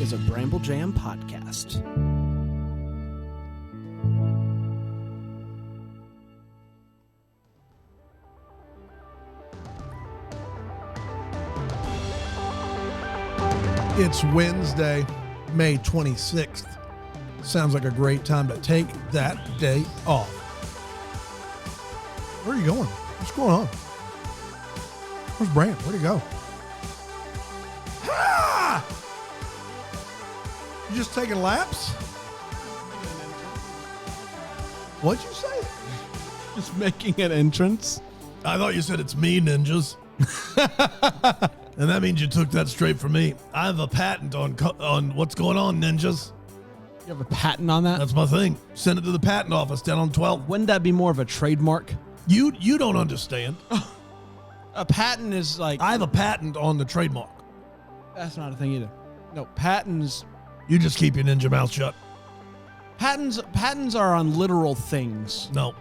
is a Bramble Jam podcast. It's Wednesday, May 26th. Sounds like a great time to take that day off. Where are you going? What's going on? Where's Bram? Where'd he go? Ah! You just taking laps? What'd you say? Just making an entrance. I thought you said it's me, ninjas. And that means you took that straight from me. I have a patent on what's going on, ninjas. You have a patent on that? That's my thing. Send it to the patent office down on 12th. Wouldn't that be more of a trademark? You don't understand. A patent is like... I have a patent on the trademark. That's not a thing either. No, patents... You just keep your ninja mouth shut. Patents are on literal things. No.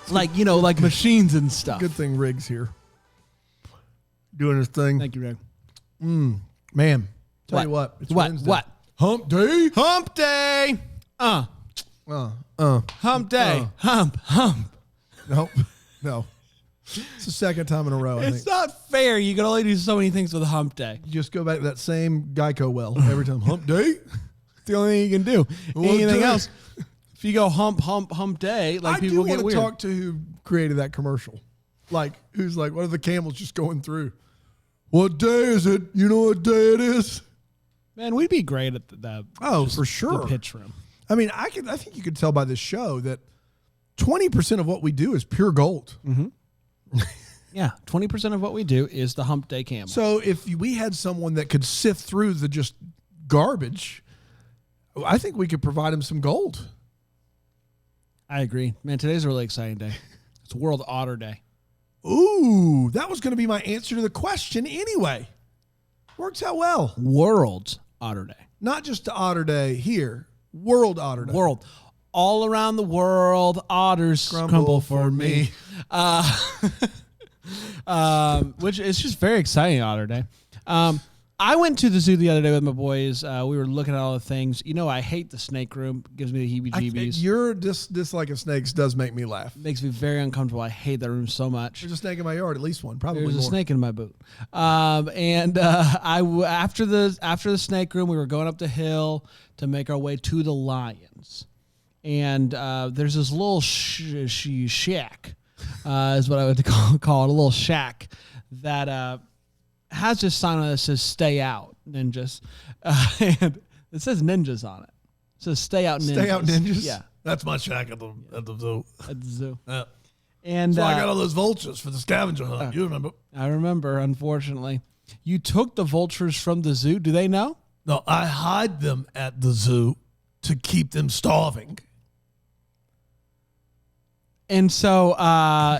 Like, you know, like machines and stuff. Good thing Riggs here. Doing his thing. Thank you, Rig. Man, tell you what. It's Wednesday. What? Hump day? Hump day! Hump day. Hump. No. It's the second time in a row, I It's think. not fair. You can only do so many things with hump day. You just go back to that same Geico well every time. Hump day? It's the only thing you can do. Hump Anything day. else, if you go hump day, like people get I do weird. want to talk to who created that commercial. Like, who's like, what are the camels just going through? What day is it? You know what day it is? Man, we'd be great at the For sure. the pitch room. I mean, I think you could tell by this show that 20% of what we do is pure gold. Mm-hmm. Yeah, 20% of what we do is the hump day camel. So if we had someone that could sift through the just garbage, I think we could provide him some gold. I agree. Man, today's a really exciting day. It's World Otter Day. Ooh, that was going to be my answer to the question anyway. Works out well. World Otter Day. Not just the Otter Day here. World Otter Day. World. All around the world, otters crumble for me. Which is just very exciting, Otter Day. I went to the zoo the other day with my boys. We were looking at all the things. You know, I hate the snake room. It gives me the heebie-jeebies. Your dislike of snakes does make me laugh. Makes me very uncomfortable. I hate that room so much. There's a snake in my yard, at least one, probably There's more. a snake in my boot. After the snake room, we were going up the hill to make our way to the lions. And there's this little shack, is what I would call it, a little shack that has this sign on it that says "Stay out, ninjas," and it says "ninjas" on it. It says "Stay out, ninjas." Stay out, ninjas? Yeah, That's my shack at the zoo. at the zoo. Yeah. And So I got all those vultures for the scavenger hunt. You remember? I remember. Unfortunately, you took the vultures from the zoo. Do they know? No, I hide them at the zoo to keep them starving. And so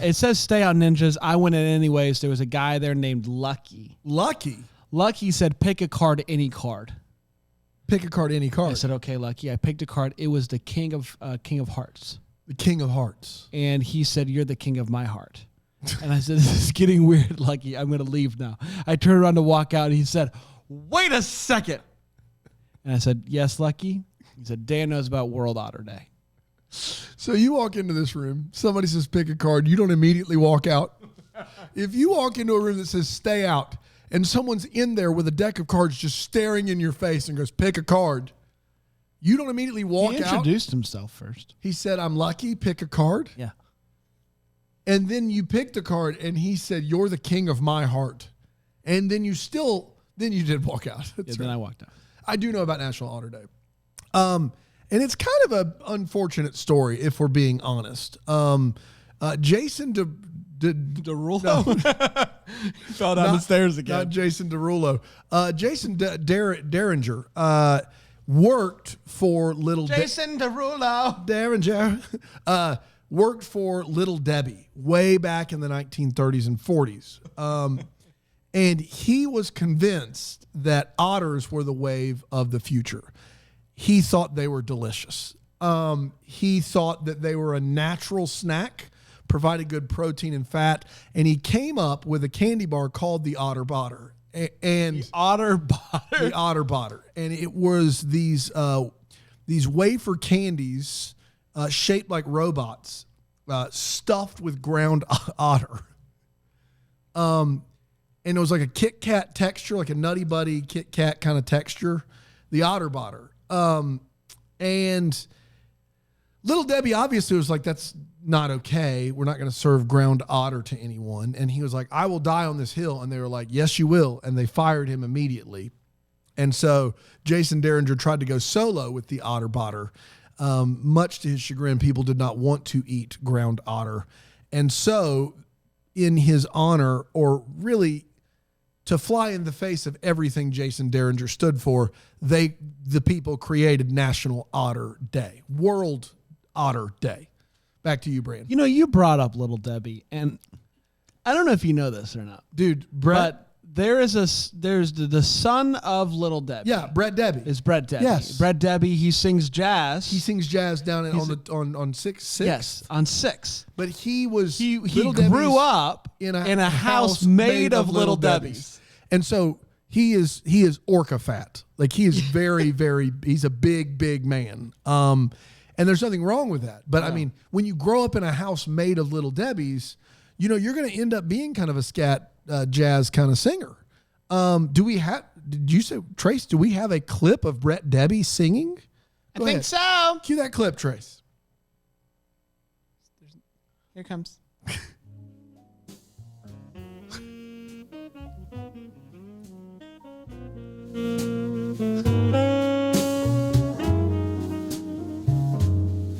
it says "Stay out, ninjas." I went in anyways. There was a guy there named Lucky. Lucky said, "Pick a card, any card." Pick a card, any card. I said, "Okay, Lucky." I picked a card. It was the King of Hearts. The King of Hearts. And he said, "You're the king of my heart." And I said, "This is getting weird, Lucky. I'm going to leave now." I turned around to walk out, and he said, "Wait a second." And I said, "Yes, Lucky." He said, "Dan knows about World Otter Day." So you walk into this room, somebody says pick a card, you don't immediately walk out. If you walk into a room that says stay out, and someone's in there with a deck of cards just staring in your face and goes, pick a card, you don't immediately walk out. He introduced himself first. He said, "I'm Lucky, pick a card." Yeah. And then you picked a card, and he said, "You're the king of my heart." And then you did walk out. That's Then right. I walked out. I do know about National Otter Day. And it's kind of an unfortunate story, if we're being honest. Jason Derulo? Fell down the stairs again. Not Jason Derulo. Jason Derringer worked for Little Jason Derulo. Derringer worked for Little Debbie way back in the 1930s and 40s. And he was convinced that otters were the wave of the future. He thought they were delicious. He thought that they were a natural snack provided good protein and fat, and he came up with a candy bar called the Otter Botter. And The Otter Botter. The Otter Botter. And it was these wafer candies shaped like robots, stuffed with ground otter. And it was like a Kit Kat texture, like a Nutty Buddy Kit Kat kind of texture, the Otter Botter. And Little Debbie obviously was like, that's not okay. We're not going to serve ground otter to anyone. And he was like, I will die on this hill. And they were like, yes, you will. And they fired him immediately. And so Jason Derringer tried to go solo with the Otter Botter. Much to his chagrin, people did not want to eat ground otter. And so in his honor, or really to fly in the face of everything Jason Derringer stood for, the people created National Otter Day, World Otter Day. Back to you, Brand. You know, you brought up Little Debbie, and I don't know if you know this or not, Dude, Brett. but there's the son of Little Debbie. Yeah, Brett Debbie. Is Brett Debbie. Yes. Brett Debbie, he sings jazz. He sings jazz down on six. Yes, on 6. But he was He Little grew Debbie's up in a house made of Little Debbies. And so he is orca fat. Like he is very, very, he's a big man. And there's nothing wrong with that. But I mean, when you grow up in a house made of Little Debbies, you know, you're going to end up being kind of a scat jazz kind of singer. Did you say, Trace, do we have a clip of Brett Debbie singing? Go ahead. So. Cue that clip, Trace. Here it comes.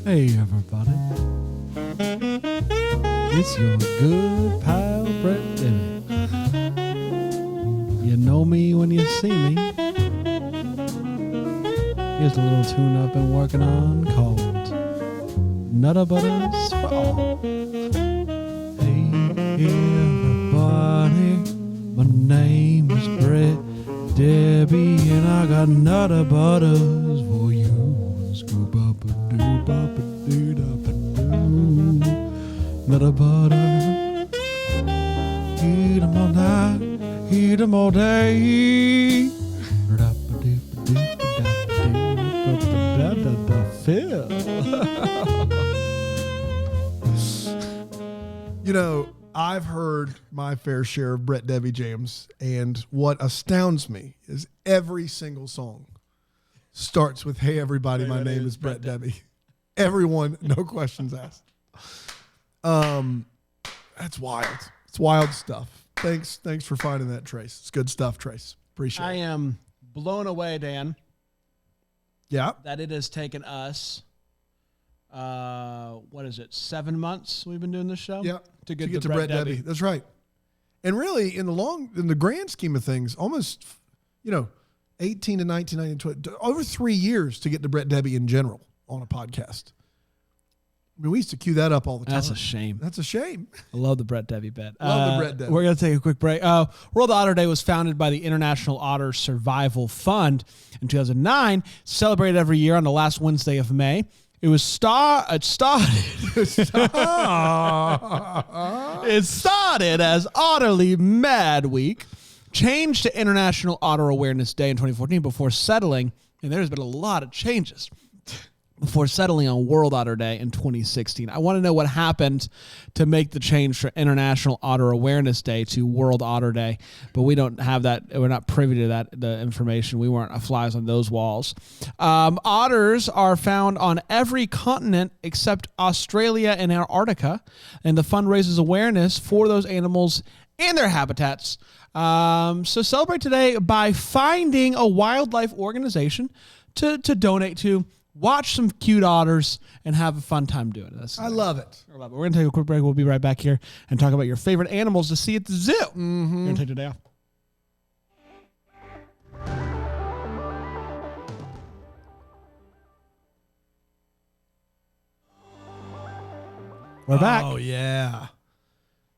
Hey everybody, it's your good pal Brett Debbie. You know me when you see me. Here's a little tune I've been working on called Nutter Butters for All. Hey everybody, my name is Brett Debbie and I got Nutter Butters for you. Scoop up a doo bop a doo da ba doo. Nutter butter. Eat 'em all night, eat 'em all day. Phil. You know, I've heard my fair share of Brett Debbie jams, and what astounds me is every single song starts with, hey, everybody, my name is Brett Debbie. Everyone, no questions asked. That's wild. It's wild stuff. Thanks for finding that, Trace. It's good stuff, Trace. Appreciate it. I am blown away, Dan, Yeah. that it has taken us, 7 months we've been doing this show? Yeah. To get to Brett Debbie. That's right. And really, in the grand scheme of things, almost, 18 to 19, 19, 20, over 3 years to get to Brett Debbie in general on a podcast. I mean, we used to cue that up all the time. That's a shame. That's a shame. I love the Brett Debbie bit. Love the Brett Debbie. We're going to take a quick break. World Otter Day was founded by the International Otter Survival Fund in 2009, celebrated every year on the last Wednesday of May. It started as Otterly Mad Week, changed to International Otter Awareness Day in 2014 before settling, and there's been a lot of changes, before settling on World Otter Day in 2016. I want to know what happened to make the change from International Otter Awareness Day to World Otter Day, but we don't have that. We're not privy to that, the information. We weren't flies on those walls. Otters are found on every continent except Australia and Antarctica, and the fund raises awareness for those animals and their habitats. So celebrate today by finding a wildlife organization to donate to. Watch some cute otters and have a fun time doing it. I love it. We're going to take a quick break. We'll be right back here and talk about your favorite animals to see at the zoo. Mm-hmm. You're going to take today off. We're back. Oh, yeah.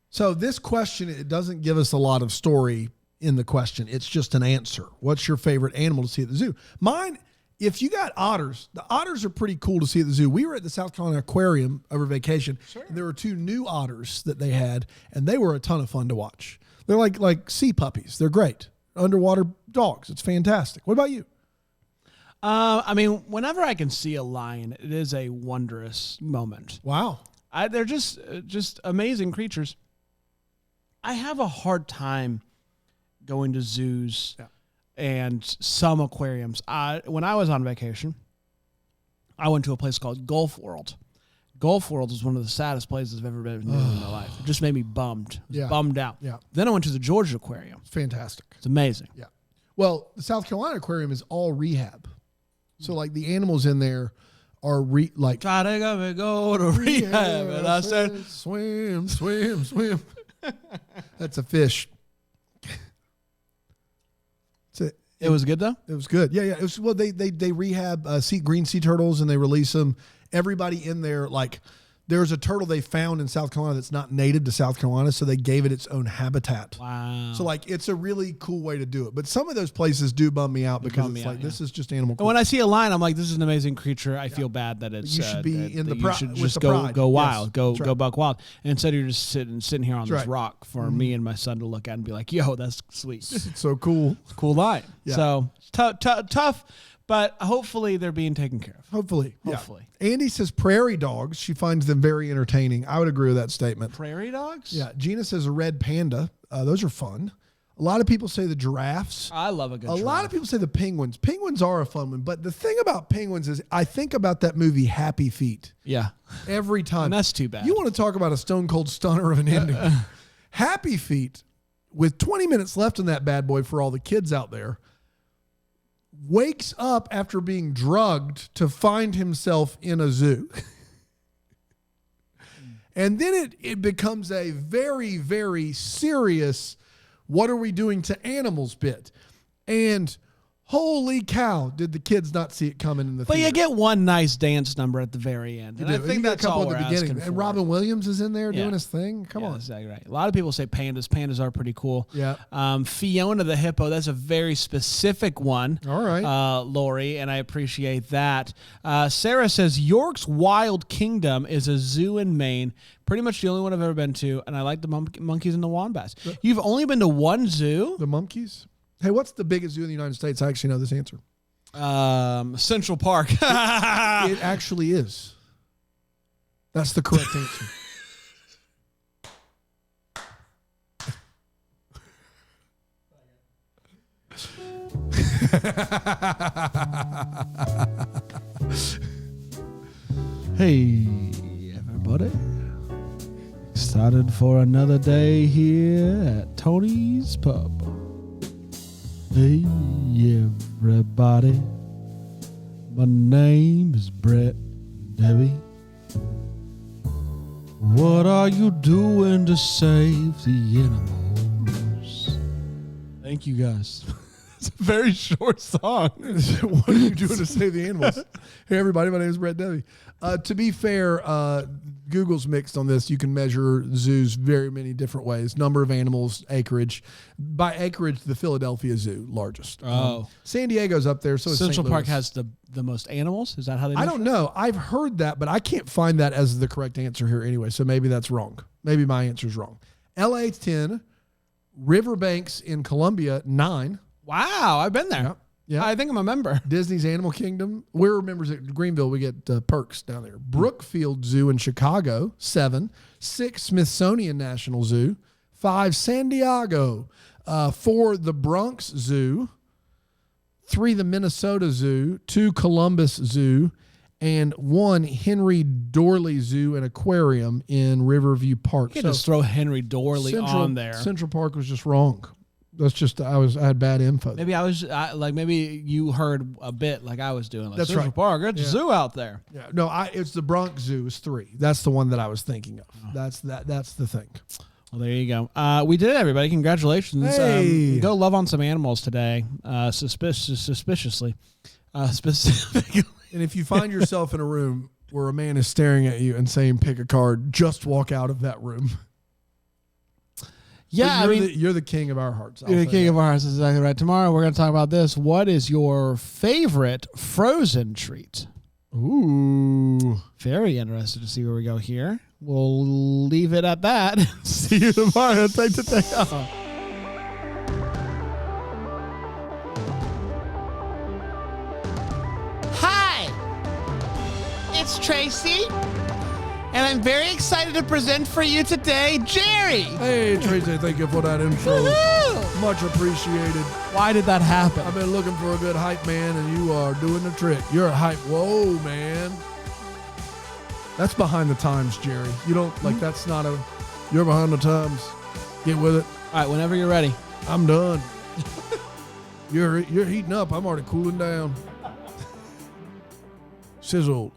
So this question, it doesn't give us a lot of story in the question. It's just an answer. What's your favorite animal to see at the zoo? Mine if you got otters, the otters are pretty cool to see at the zoo. We were at the South Carolina Aquarium over vacation. Sure. And there were 2 new otters that they had, and they were a ton of fun to watch. They're like sea puppies. They're great. Underwater dogs. It's fantastic. What about you? I mean, whenever I can see a lion, it is a wondrous moment. Wow. They're just amazing creatures. I have a hard time going to zoos and some aquariums. When I was on vacation, I went to a place called Gulf World. Gulf World is one of the saddest places I've ever been in my life. It just made me bummed. Bummed out. Yeah. Then I went to the Georgia Aquarium. It's fantastic. It's amazing. Yeah. Well, the South Carolina Aquarium is all rehab. So like the animals in there are gotta go to rehab. And I said, swim, swim, swim. That's a fish. It was good though? It was good. Yeah. It was, well, they rehab green sea turtles and they release them. Everybody in there, like there's a turtle they found in South Carolina that's not native to South Carolina, so they gave it its own habitat. Wow. So like it's a really cool way to do it. But some of those places do bum me out because it's like this is just animal. And when I see a lion, I'm like, this is an amazing creature. I feel bad that it's you should be in the you should just pride. go wild, Yes. go buck wild. And instead you're just sitting here on this rock for me and my son to look at and be like, yo, that's sweet. It's so cool. Cool lion. Yeah. So tough, but hopefully they're being taken care of. Hopefully. Andy says prairie dogs. She finds them very entertaining. I would agree with that statement. Prairie dogs? Yeah. Gina says a red panda. Those are fun. A lot of people say the giraffes. I love a good giraffe. A lot of people say the penguins. Penguins are a fun one. But the thing about penguins is I think about that movie Happy Feet. Yeah. Every time. And that's too bad. You want to talk about a stone cold stunner of an ending. Happy Feet, with 20 minutes left in that bad boy for all the kids out there, wakes up after being drugged to find himself in a zoo. And then it becomes a very, very serious, what are we doing to animals bit. And holy cow, did the kids not see it coming in the theater. But you get one nice dance number at the very end. And I think that's a couple all at the we're beginning. asking for. And Robin Williams is in there doing his thing. Come on. That's exactly right. A lot of people say pandas. Pandas are pretty cool. Yeah. Fiona the hippo, that's a very specific one. All right. Lori, and I appreciate that. Sarah says, York's Wild Kingdom is a zoo in Maine. Pretty much the only one I've ever been to, and I like the monkeys and the wombats. You've only been to one zoo? The monkeys? Hey, what's the biggest zoo in the United States? I actually know this answer. Central Park. It actually is. That's the correct answer. Hey, everybody. Excited for another day here at Tony's Pub. Hey, everybody. My name is Brett Debbie. What are you doing to save the animals? Thank you, guys. It's a very short song. What are you doing to save the animals? Hey, everybody. My name is Brett Debbie. To be fair, Google's mixed on this. You can measure zoos very many different ways. Number of animals, acreage. By acreage, the Philadelphia Zoo, largest. San Diego's up there. So is Central St. Park Louis. has the most animals? Is that how they I don't know. I've heard that, but I can't find that as the correct answer here anyway. So maybe that's wrong. Maybe my answer's wrong. LA 10, Riverbanks in Columbia 9. Wow, I've been there. Yeah. I think I'm a member. Disney's Animal Kingdom. We're members at Greenville. We get perks down there. Brookfield Zoo in Chicago, 7. 6, Smithsonian National Zoo. 5, San Diego. 4, the Bronx Zoo. 3, the Minnesota Zoo. 2, Columbus Zoo. And 1, Henry Dorley Zoo and Aquarium in Riverview Park. You can just throw Henry Dorley on there. Central Park was just wrong. That's just I had bad info. Maybe maybe you heard a bit like I was doing. Like, That's Central right. Park, it's a zoo out there. Yeah, no, it's the Bronx Zoo is 3. That's the one that I was thinking of. That's the thing. Well, there you go. We did it, everybody. Congratulations. Hey. Go love on some animals today. Suspiciously, specifically. And if you find yourself in a room where a man is staring at you and saying pick a card, just walk out of that room. Yeah, you're the king of our hearts. You're the king of our hearts. That's exactly right. Tomorrow we're going to talk about this. What is your favorite frozen treat? Ooh. Very interested to see where we go here. We'll leave it at that. See you tomorrow. Take the day off. Hi, it's Tracy, and I'm very excited to present for you today, Jerry. Hey, Tracy, thank you for that intro. Woohoo! Much appreciated. Why did that happen? I've been looking for a good hype man, and you are doing the trick. You're a hype. Whoa, man. That's behind the times, Jerry. You don't, like, that's not a, you're behind the times. Get with it. All right, whenever you're ready. I'm done. You're heating up. I'm already cooling down. Sizzled.